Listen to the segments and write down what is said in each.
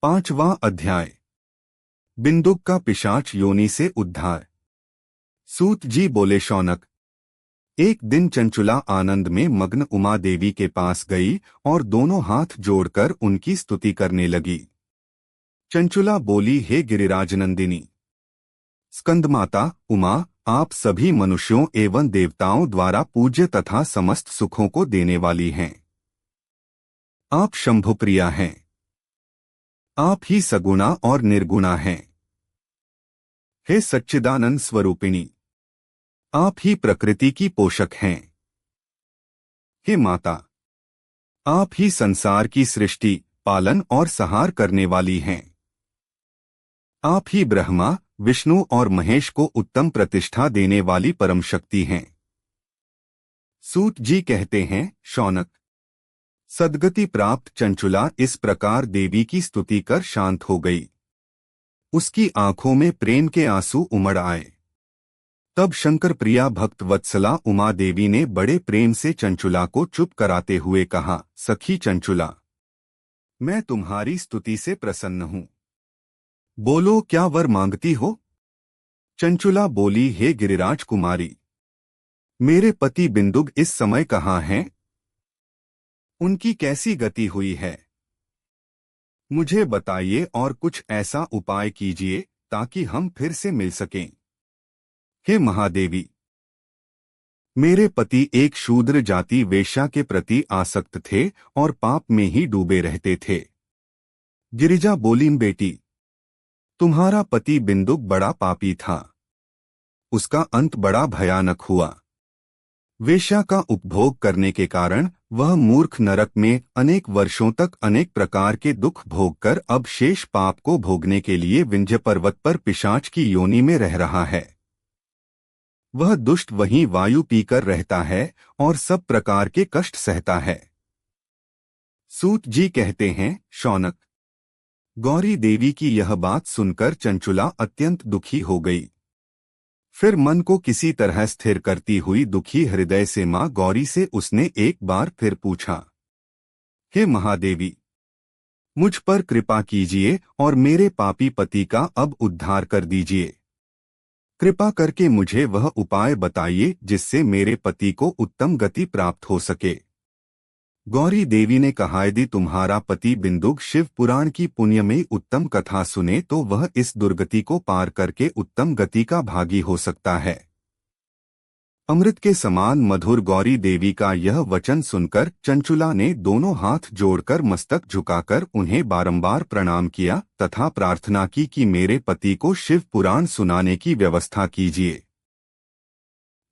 5वां अध्याय। बिंदुक का पिशाच योनि से उद्धार। सूत जी बोले, शौनक, एक दिन चंचुला आनंद में मग्न उमा देवी के पास गई और दोनों हाथ जोड़कर उनकी स्तुति करने लगी। चंचुला बोली, हे गिरिराजनंदिनी, स्कंदमाता उमा, आप सभी मनुष्यों एवं देवताओं द्वारा पूज्य तथा समस्त सुखों को देने वाली हैं। आप शंभुप्रिया हैं। आप ही सगुणा और निर्गुणा हैं। हे सच्चिदानंद स्वरूपिणी, आप ही प्रकृति की पोषक हैं। हे माता, आप ही संसार की सृष्टि, पालन और संहार करने वाली हैं। आप ही ब्रह्मा, विष्णु और महेश को उत्तम प्रतिष्ठा देने वाली परम शक्ति हैं। सूत जी कहते हैं, शौनक, सद्गति प्राप्त चंचुला इस प्रकार देवी की स्तुति कर शांत हो गई। उसकी आंखों में प्रेम के आंसू उमड़ आए। तब शंकर प्रिया भक्त वत्सला उमा देवी ने बड़े प्रेम से चंचुला को चुप कराते हुए कहा, सखी चंचुला, मैं तुम्हारी स्तुति से प्रसन्न हूँ। बोलो, क्या वर मांगती हो? चंचुला बोली, हे गिरिराज कुमारी, मेरे पति बिंदुक इस समय कहाँ हैं? उनकी कैसी गति हुई है? मुझे बताइए और कुछ ऐसा उपाय कीजिए ताकि हम फिर से मिल सकें। हे महादेवी, मेरे पति एक शूद्र जाति वेश्या के प्रति आसक्त थे और पाप में ही डूबे रहते थे। गिरिजा बोली, बेटी, तुम्हारा पति बिंदुक बड़ा पापी था। उसका अंत बड़ा भयानक हुआ। वेश्या का उपभोग करने के कारण वह मूर्ख नरक में अनेक वर्षों तक अनेक प्रकार के दुख भोगकर अब शेष पाप को भोगने के लिए विंध्य पर्वत पर पिशाच की योनि में रह रहा है। वह दुष्ट वहीं वायु पीकर रहता है और सब प्रकार के कष्ट सहता है। सूत जी कहते हैं, शौनक, गौरी देवी की यह बात सुनकर चंचुला अत्यंत दुखी हो गई। फिर मन को किसी तरह स्थिर करती हुई दुखी हृदय से मां गौरी से उसने एक बार फिर पूछा, हे महादेवी, मुझ पर कृपा कीजिए और मेरे पापी पति का अब उद्धार कर दीजिए। कृपा करके मुझे वह उपाय बताइए जिससे मेरे पति को उत्तम गति प्राप्त हो सके। गौरी देवी ने कहा, यदि तुम्हारा पति बिंदुक शिव पुराण की पुण्यमयी उत्तम कथा सुने तो वह इस दुर्गति को पार करके उत्तम गति का भागी हो सकता है। अमृत के समान मधुर गौरी देवी का यह वचन सुनकर चंचुला ने दोनों हाथ जोड़कर मस्तक झुकाकर उन्हें बारंबार प्रणाम किया तथा प्रार्थना की कि मेरे पति को शिव पुराण सुनाने की व्यवस्था कीजिए।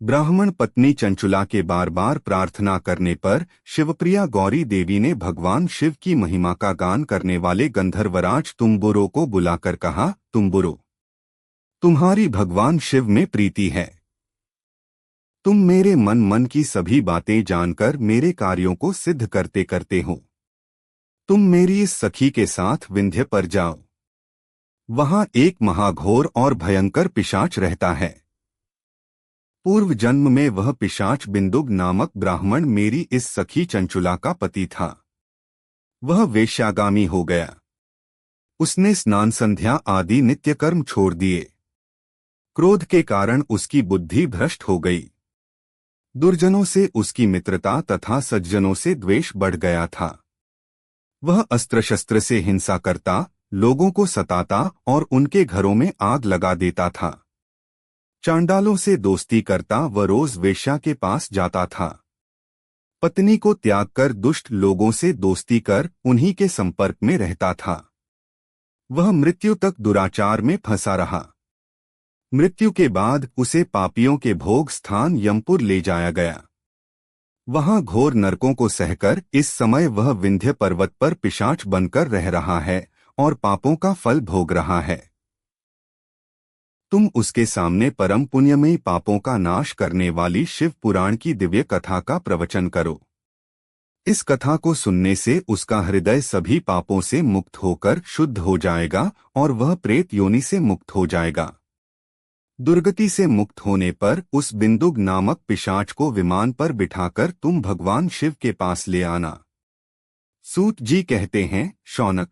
ब्राह्मण पत्नी चंचुला के बार बार प्रार्थना करने पर शिवप्रिया गौरी देवी ने भगवान शिव की महिमा का गान करने वाले गंधर्वराज तुम्बुरो को बुलाकर कहा, तुम्बुरो, तुम्हारी भगवान शिव में प्रीति है। तुम मेरे मन की सभी बातें जानकर मेरे कार्यों को सिद्ध करते करते हो। तुम मेरी इस सखी के साथ विंध्य पर जाओ। वहां एक महाघोर और भयंकर पिशाच रहता है। पूर्व जन्म में वह पिशाच बिंदुक नामक ब्राह्मण मेरी इस सखी चंचुला का पति था। वह वेश्यागामी हो गया। उसने स्नान संध्या आदि नित्य कर्म छोड़ दिए। क्रोध के कारण उसकी बुद्धि भ्रष्ट हो गई। दुर्जनों से उसकी मित्रता तथा सज्जनों से द्वेष बढ़ गया था। वह अस्त्र शस्त्र से हिंसा करता, लोगों को सताता और उनके घरों में आग लगा देता था। चांडालों से दोस्ती करता व रोज वेश्या के पास जाता था। पत्नी को त्याग कर दुष्ट लोगों से दोस्ती कर उन्हीं के संपर्क में रहता था। वह मृत्यु तक दुराचार में फंसा रहा। मृत्यु के बाद उसे पापियों के भोग स्थान यमपुर ले जाया गया। वहां घोर नरकों को सहकर इस समय वह विंध्य पर्वत पर पिशाच बनकर रह रहा है और पापों का फल भोग रहा है। तुम उसके सामने परम पुण्यमयी पापों का नाश करने वाली शिव पुराण की दिव्य कथा का प्रवचन करो। इस कथा को सुनने से उसका हृदय सभी पापों से मुक्त होकर शुद्ध हो जाएगा और वह प्रेत योनि से मुक्त हो जाएगा। दुर्गति से मुक्त होने पर उस बिंदुक नामक पिशाच को विमान पर बिठाकर तुम भगवान शिव के पास ले आना। सूत जी कहते हैं, शौनक,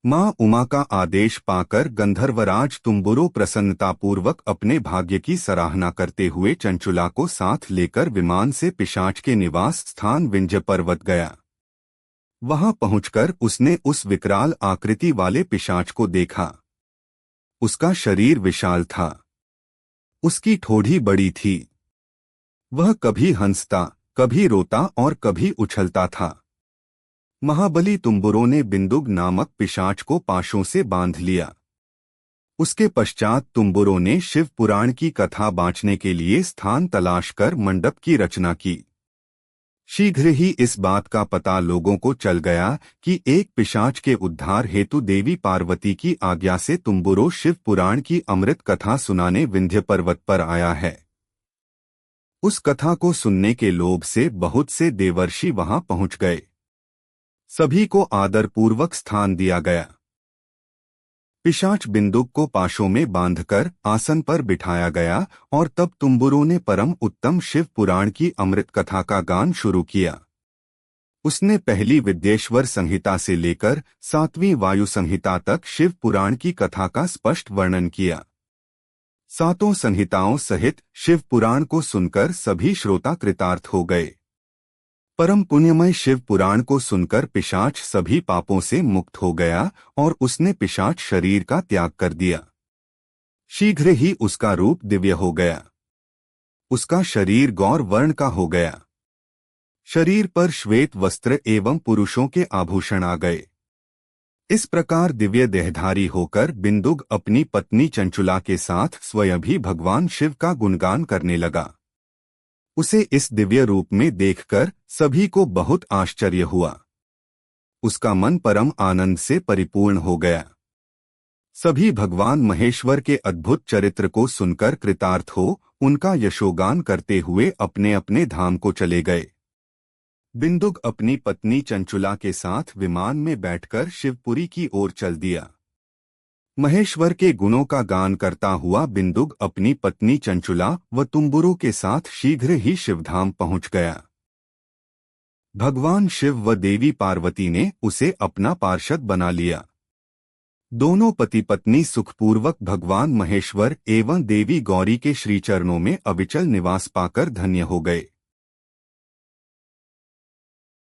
मां उमा का आदेश पाकर गंधर्वराज तुम्बुरु प्रसन्नतापूर्वक अपने भाग्य की सराहना करते हुए चंचुला को साथ लेकर विमान से पिशाच के निवास स्थान विंध्य पर्वत गया। वहां पहुंचकर उसने उस विकराल आकृति वाले पिशाच को देखा। उसका शरीर विशाल था, उसकी ठोड़ी बड़ी थी। वह कभी हंसता, कभी रोता और कभी उछलता था। महाबली तुम्बुरों ने बिंदुक नामक पिशाच को पाशों से बांध लिया। उसके पश्चात तुम्बुरों ने शिव पुराण की कथा बांचने के लिए स्थान तलाश कर मंडप की रचना की। शीघ्र ही इस बात का पता लोगों को चल गया कि एक पिशाच के उद्धार हेतु देवी पार्वती की आज्ञा से तुम्बुरो शिव पुराण की अमृत कथा सुनाने विंध्य पर्वत पर आया है। उस कथा को सुनने के लोभ से बहुत से देवर्षि वहां पहुंच गए। सभी को आदरपूर्वक स्थान दिया गया। पिशाच बिंदुक को पाशों में बांधकर आसन पर बिठाया गया और तब तुम्बुरु ने परम उत्तम शिव पुराण की अमृत कथा का गान शुरू किया। उसने पहली विद्येश्वर संहिता से लेकर 7वीं वायु संहिता तक शिव पुराण की कथा का स्पष्ट वर्णन किया। 7 संहिताओं सहित शिव पुराण को सुनकर सभी श्रोता कृतार्थ हो गए। परम पुण्यमय शिव पुराण को सुनकर पिशाच सभी पापों से मुक्त हो गया और उसने पिशाच शरीर का त्याग कर दिया। शीघ्र ही उसका रूप दिव्य हो गया। उसका शरीर गौर वर्ण का हो गया। शरीर पर श्वेत वस्त्र एवं पुरुषों के आभूषण आ गए। इस प्रकार दिव्य देहधारी होकर बिंदुक अपनी पत्नी चंचुला के साथ स्वयं भी भगवान शिव का गुणगान करने लगा। उसे इस दिव्य रूप में देखकर सभी को बहुत आश्चर्य हुआ। उसका मन परम आनंद से परिपूर्ण हो गया। सभी भगवान महेश्वर के अद्भुत चरित्र को सुनकर कृतार्थ हो उनका यशोगान करते हुए अपने अपने धाम को चले गए। बिंदुक अपनी पत्नी चंचुला के साथ विमान में बैठकर शिवपुरी की ओर चल दिया। महेश्वर के गुणों का गान करता हुआ बिंदुक अपनी पत्नी चंचुला व तुम्बुरु के साथ शीघ्र ही शिवधाम पहुंच गया। भगवान शिव व देवी पार्वती ने उसे अपना पार्षद बना लिया। दोनों पति पत्नी सुखपूर्वक भगवान महेश्वर एवं देवी गौरी के श्रीचरणों में अविचल निवास पाकर धन्य हो गए।